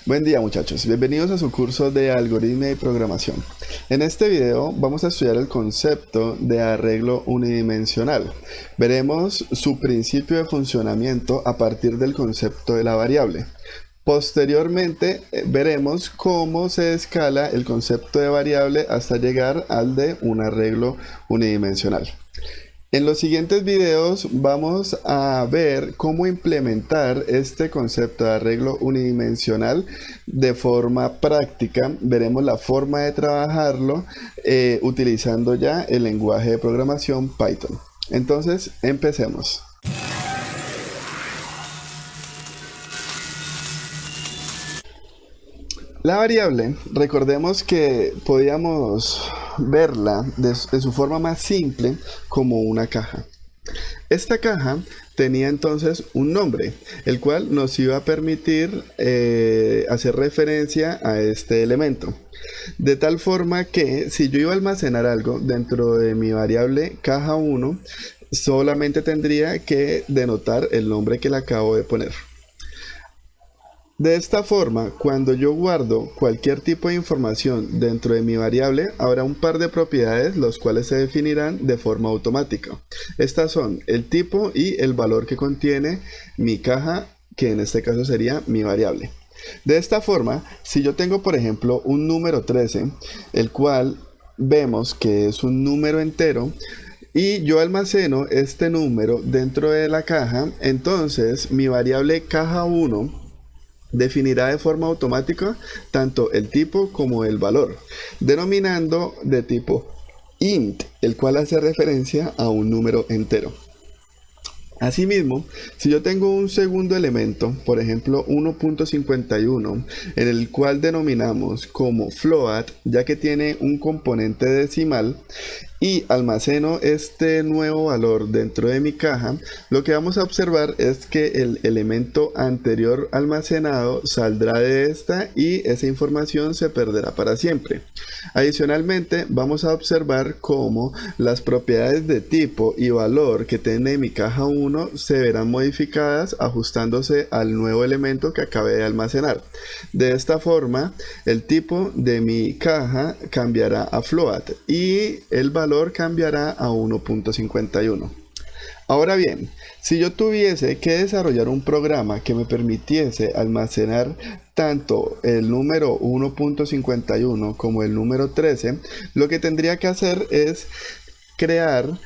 Buen día muchachos, bienvenidos a su curso de algoritmia y programación. En este video vamos a estudiar el concepto de arreglo unidimensional. Veremos su principio de funcionamiento a partir del concepto de la variable. Posteriormente veremos cómo se escala el concepto de variable hasta llegar al de un arreglo unidimensional. En los siguientes videos vamos a ver cómo implementar este concepto de arreglo unidimensional de forma práctica. Veremos la forma de trabajarlo utilizando ya el lenguaje de programación Python. Entonces, empecemos. La variable, recordemos que podíamos verla de su forma más simple como una caja. Esta caja tenía entonces un nombre, el cual nos iba a permitir hacer referencia a este elemento. De tal forma que si yo iba a almacenar algo dentro de mi variable caja 1, solamente tendría que denotar el nombre que le acabo de poner. De esta forma, cuando yo guardo cualquier tipo de información dentro de mi variable, habrá un par de propiedades los cuales se definirán de forma automática. Estas son el tipo y el valor que contiene mi caja, que en este caso sería mi variable. De esta forma, si yo tengo por ejemplo un número 13, el cual vemos que es un número entero, y yo almaceno este número dentro de la caja, entonces mi variable caja 1 definirá de forma automática tanto el tipo como el valor, denominando de tipo int, el cual hace referencia a un número entero. Asimismo, si yo tengo un segundo elemento, por ejemplo 1.51, en el cual denominamos como float, ya que tiene un componente decimal, y almaceno este nuevo valor dentro de mi caja, lo que vamos a observar es que el elemento anterior almacenado saldrá de esta y esa información se perderá para siempre. Adicionalmente, vamos a observar cómo las propiedades de tipo y valor que tiene mi caja 1 se verán modificadas ajustándose al nuevo elemento que acabé de almacenar. De esta forma, el tipo de mi caja cambiará a float y el valor cambiará a 1.51. Ahora bien, si yo tuviese que desarrollar un programa que me permitiese almacenar tanto el número 1.51 como el número 13, lo que tendría que hacer es crear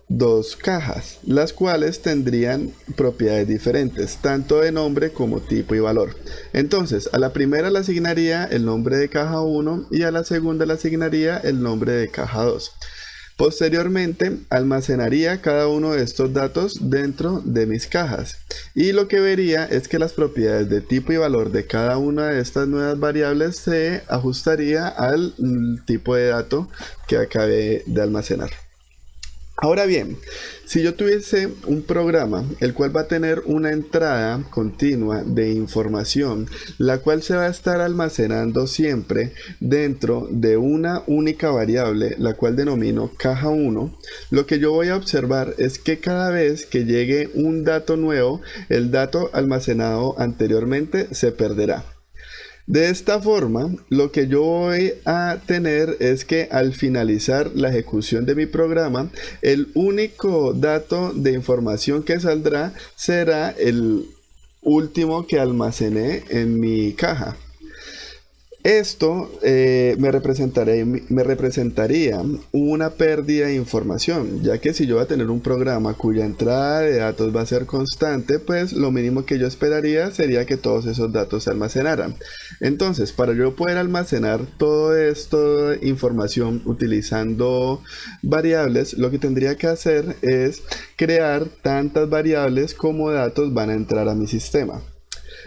dos cajas, las cuales tendrían propiedades diferentes, tanto de nombre como tipo y valor. Entonces, a la primera le asignaría el nombre de caja 1 y a la segunda le asignaría el nombre de caja 2. Posteriormente, almacenaría cada uno de estos datos dentro de mis cajas y lo que vería es que las propiedades de tipo y valor de cada una de estas nuevas variables se ajustaría al tipo de dato que acabé de almacenar. Ahora bien, si yo tuviese un programa el cual va a tener una entrada continua de información, la cual se va a estar almacenando siempre dentro de una única variable, la cual denomino caja 1, lo que yo voy a observar es que cada vez que llegue un dato nuevo, el dato almacenado anteriormente se perderá. De esta forma, lo que yo voy a tener es que al finalizar la ejecución de mi programa, el único dato de información que saldrá será el último que almacené en mi caja. Esto me representaría una pérdida de información, ya que si yo voy a tener un programa cuya entrada de datos va a ser constante, pues lo mínimo que yo esperaría sería que todos esos datos se almacenaran. Entonces, para yo poder almacenar toda esta información utilizando variables, lo que tendría que hacer es crear tantas variables como datos van a entrar a mi sistema.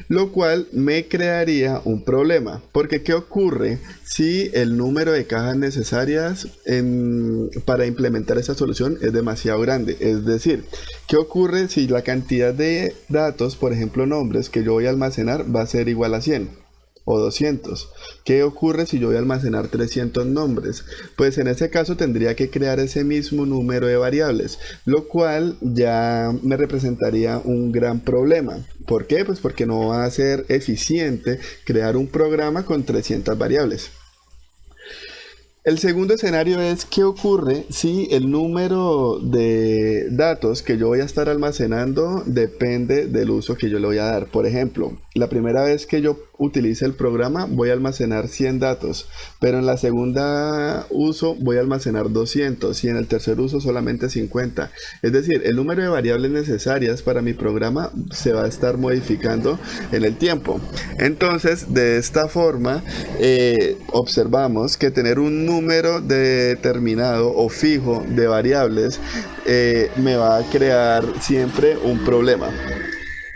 Lo cual me crearía un problema, porque ¿qué ocurre si el número de cajas necesarias para implementar esta solución es demasiado grande? Es decir, ¿qué ocurre si la cantidad de datos, por ejemplo nombres, que yo voy a almacenar va a ser igual a 100? o 200. ¿Qué ocurre si yo voy a almacenar 300 nombres? Pues en ese caso tendría que crear ese mismo número de variables, lo cual ya me representaría un gran problema. ¿Por qué? Pues porque no va a ser eficiente crear un programa con 300 variables. El segundo escenario es qué ocurre si el número de datos que yo voy a estar almacenando depende del uso que yo le voy a dar. Por ejemplo, la primera vez que yo utilice el programa voy a almacenar 100 datos, pero en la segunda uso voy a almacenar 200 y en el tercer uso solamente 50. Es decir, el número de variables necesarias para mi programa se va a estar modificando en el tiempo. Entonces, de esta forma, observamos que tener un número determinado o fijo de variables me va a crear siempre un problema.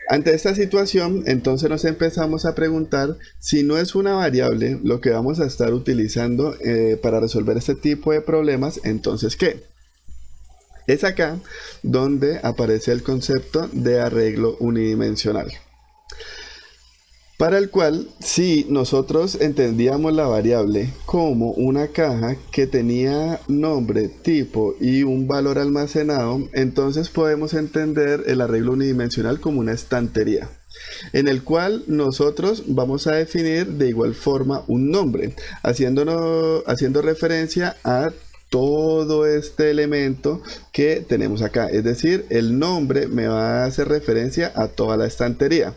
Ante esta situación, entonces nos empezamos a preguntar si no es una variable lo que vamos a estar utilizando para resolver este tipo de problemas, entonces ¿qué? Es acá donde aparece el concepto de arreglo unidimensional, para el cual, si nosotros entendíamos la variable como una caja que tenía nombre, tipo y un valor almacenado, entonces podemos entender el arreglo unidimensional como una estantería, en el cual nosotros vamos a definir de igual forma un nombre, haciendo referencia a todo este elemento que tenemos acá. Es decir, el nombre me va a hacer referencia a toda la estantería.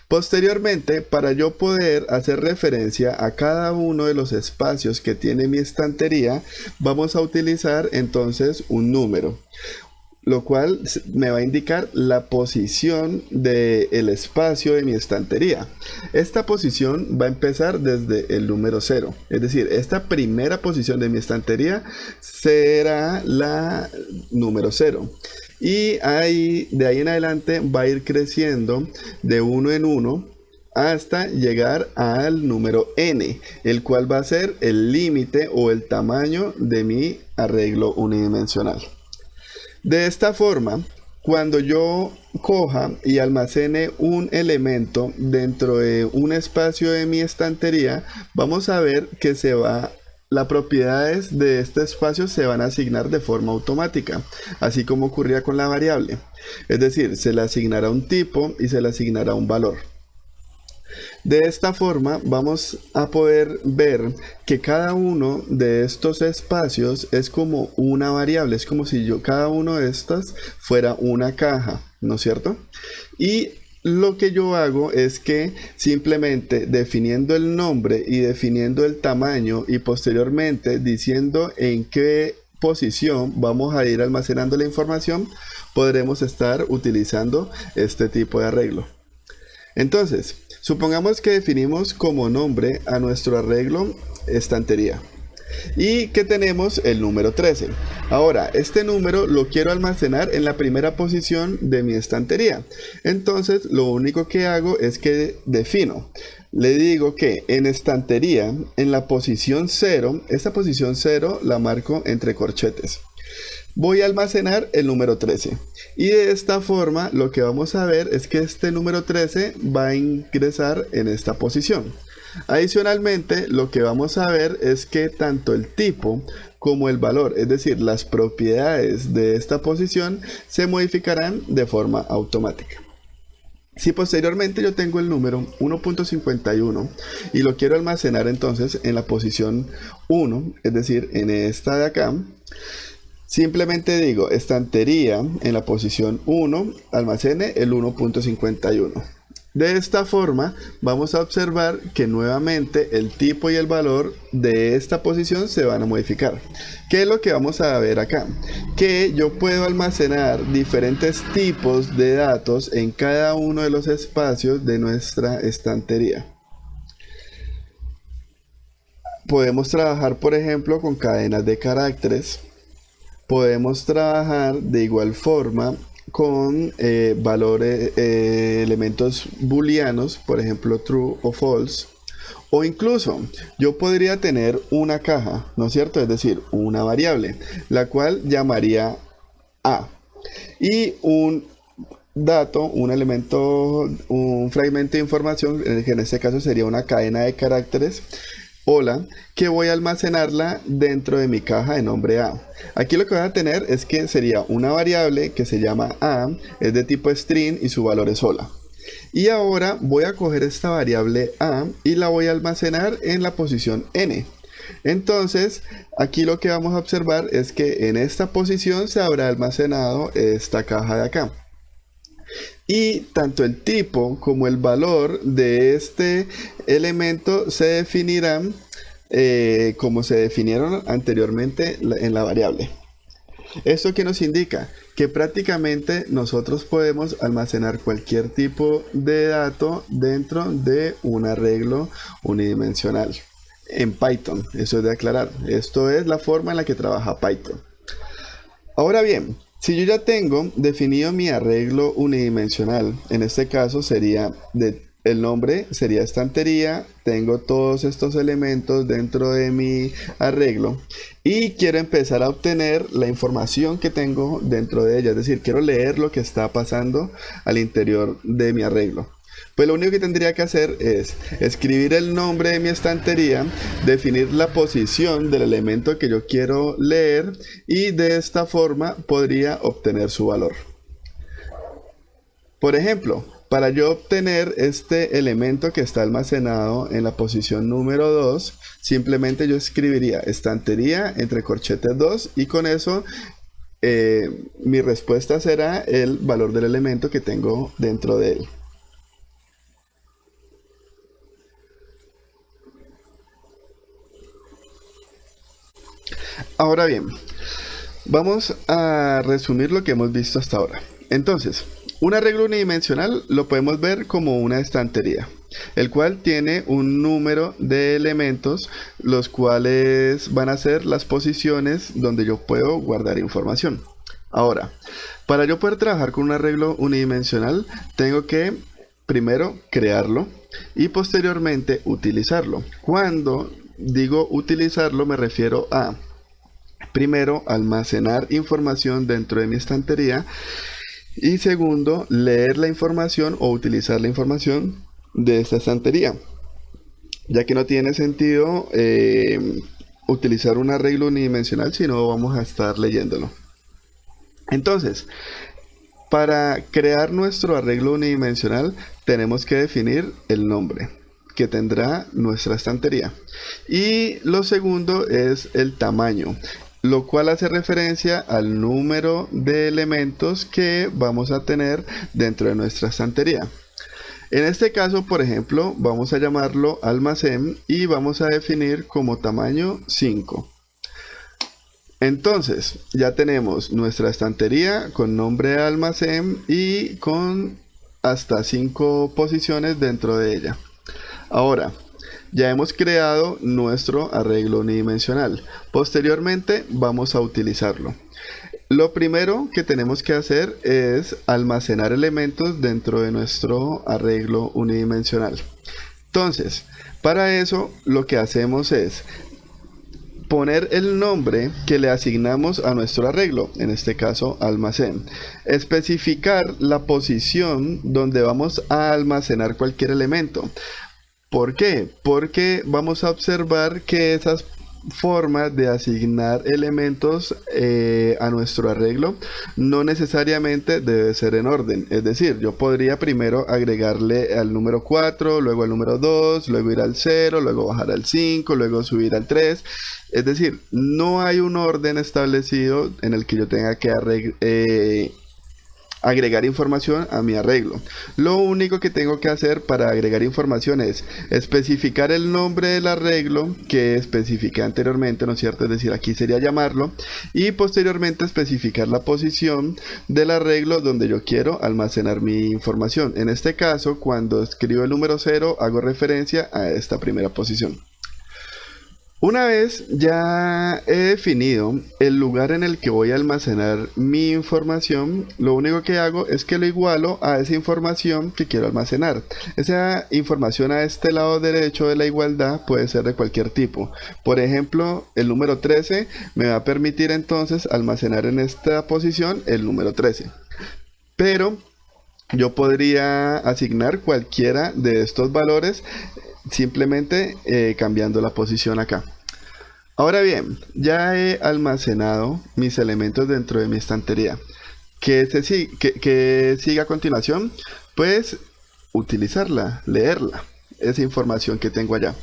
Posteriormente, para yo poder hacer referencia a cada uno de los espacios que tiene mi estantería, vamos a utilizar entonces un número, lo cual me va a indicar la posición del espacio de mi estantería. Esta posición va a empezar desde el número 0, es decir, esta primera posición de mi estantería será la número 0. Y de ahí en adelante va a ir creciendo de uno en uno hasta llegar al número n, el cual va a ser el límite o el tamaño de mi arreglo unidimensional. De esta forma, cuando yo coja y almacene un elemento dentro de un espacio de mi estantería, vamos a ver que las propiedades de este espacio se van a asignar de forma automática, así como ocurría con la variable. Es decir, se le asignará un tipo y se le asignará un valor. De esta forma vamos a poder ver que cada uno de estos espacios es como una variable, es como si cada uno de estas fuera una caja, ¿no es cierto? Y lo que yo hago es que simplemente definiendo el nombre y definiendo el tamaño y posteriormente diciendo en qué posición vamos a ir almacenando la información, podremos estar utilizando este tipo de arreglo. Entonces, supongamos que definimos como nombre a nuestro arreglo estantería y que tenemos el número 13. Ahora, este número lo quiero almacenar en la primera posición de mi estantería. Entonces, lo único que hago es que defino. Le digo que en estantería, en la posición 0, esta posición 0 la marco entre corchetes. Voy a almacenar el número 13 y de esta forma lo que vamos a ver es que este número 13 va a ingresar en esta posición. Adicionalmente, lo que vamos a ver es que tanto el tipo como el valor, es decir, las propiedades de esta posición se modificarán de forma automática. Si posteriormente yo tengo el número 1.51 y lo quiero almacenar entonces en la posición 1, es decir, en esta de acá, simplemente digo estantería en la posición 1, almacene el 1.51. De esta forma vamos a observar que nuevamente el tipo y el valor de esta posición se van a modificar. ¿Qué es lo que vamos a ver acá? Que yo puedo almacenar diferentes tipos de datos en cada uno de los espacios de nuestra estantería. Podemos trabajar, por ejemplo, con cadenas de caracteres. Podemos trabajar de igual forma con elementos booleanos, por ejemplo true o false, o incluso yo podría tener una caja, ¿no es cierto? Es decir, una variable, la cual llamaría a, y un dato, un elemento, un fragmento de información, que en este caso sería una cadena de caracteres, hola, que voy a almacenarla dentro de mi caja de nombre A. Aquí lo que van a tener es que sería una variable que se llama A, es de tipo string y su valor es hola. Y ahora voy a coger esta variable A y la voy a almacenar en la posición n. Entonces, aquí lo que vamos a observar es que en esta posición se habrá almacenado esta caja de acá. Y tanto el tipo como el valor de este elemento se definirán como se definieron anteriormente en la variable. ¿Esto qué nos indica? Que prácticamente nosotros podemos almacenar cualquier tipo de dato dentro de un arreglo unidimensional en Python. Eso es de aclarar. Esto es la forma en la que trabaja Python. Ahora bien, si yo ya tengo definido mi arreglo unidimensional, en este caso sería el nombre sería estantería, tengo todos estos elementos dentro de mi arreglo y quiero empezar a obtener la información que tengo dentro de ella, es decir, quiero leer lo que está pasando al interior de mi arreglo. Pues lo único que tendría que hacer es escribir el nombre de mi estantería, definir la posición del elemento que yo quiero leer y de esta forma podría obtener su valor. Por ejemplo, para yo obtener este elemento que está almacenado en la posición número 2, simplemente yo escribiría estantería entre corchetes 2 y con eso mi respuesta será el valor del elemento que tengo dentro de él. Ahora bien, vamos a resumir lo que hemos visto hasta ahora. Entonces, un arreglo unidimensional lo podemos ver como una estantería, el cual tiene un número de elementos, los cuales van a ser las posiciones donde yo puedo guardar información. Ahora, para yo poder trabajar con un arreglo unidimensional, tengo que primero crearlo y posteriormente utilizarlo. Cuando digo utilizarlo me refiero a primero, almacenar información dentro de mi estantería y segundo, leer la información o utilizar la información de esta estantería, ya que no tiene sentido utilizar un arreglo unidimensional si no vamos a estar leyéndolo. Entonces, para crear nuestro arreglo unidimensional tenemos que definir el nombre que tendrá nuestra estantería y lo segundo es el tamaño, lo cual hace referencia al número de elementos que vamos a tener dentro de nuestra estantería. En este caso, por ejemplo, vamos a llamarlo almacén y vamos a definir como tamaño 5. Entonces, ya tenemos nuestra estantería con nombre de almacén y con hasta 5 posiciones dentro de ella. Ahora, ya hemos creado nuestro arreglo unidimensional. Posteriormente vamos a utilizarlo. Lo primero que tenemos que hacer es almacenar elementos dentro de nuestro arreglo unidimensional. Entonces, para eso lo que hacemos es poner el nombre que le asignamos a nuestro arreglo, en este caso almacén. Especificar la posición donde vamos a almacenar cualquier elemento. ¿Por qué? Porque vamos a observar que esas formas de asignar elementos a nuestro arreglo no necesariamente debe ser en orden. Es decir, yo podría primero agregarle al número 4, luego al número 2, luego ir al 0, luego bajar al 5, luego subir al 3. Es decir, no hay un orden establecido en el que yo tenga que agregar información a mi arreglo. Lo único que tengo que hacer para agregar información es especificar el nombre del arreglo que especifiqué anteriormente, ¿no es cierto? Es decir, aquí sería llamarlo y posteriormente especificar la posición del arreglo donde yo quiero almacenar mi información. En este caso, cuando escribo el número 0, hago referencia a esta primera posición. Una vez ya he definido el lugar en el que voy a almacenar mi información, lo único que hago es que lo igualo a esa información que quiero almacenar. Esa información a este lado derecho de la igualdad puede ser de cualquier tipo. Por ejemplo, el número 13 me va a permitir entonces almacenar en esta posición el número 13. Pero yo podría asignar cualquiera de estos valores simplemente cambiando la posición acá. Ahora bien, ya he almacenado mis elementos dentro de mi estantería. ¿Qué sigue a continuación? Pues utilizarla, leerla, esa información que tengo allá.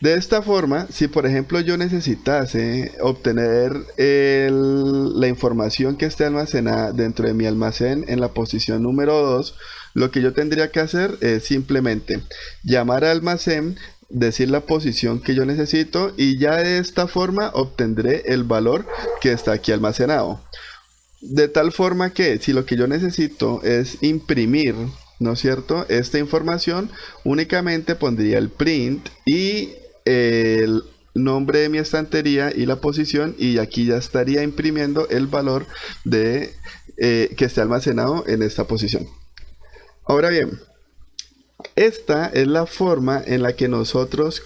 De esta forma, si por ejemplo yo necesitase obtener la información que esté almacenada dentro de mi almacén en la posición número 2, lo que yo tendría que hacer es simplemente llamar al almacén, decir la posición que yo necesito y ya de esta forma obtendré el valor que está aquí almacenado. De tal forma que si lo que yo necesito es imprimir, ¿no es cierto?, esta información, únicamente pondría el print y el nombre de mi estantería y la posición, y aquí ya estaría imprimiendo el valor que esté almacenado en esta posición. Ahora bien, esta es la forma en la que nosotros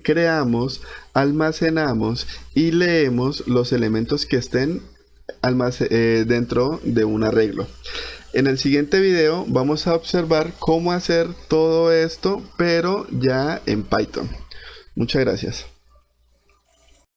creamos, almacenamos y leemos los elementos que estén dentro de un arreglo. En el siguiente video vamos a observar cómo hacer todo esto, pero ya en Python. Muchas gracias.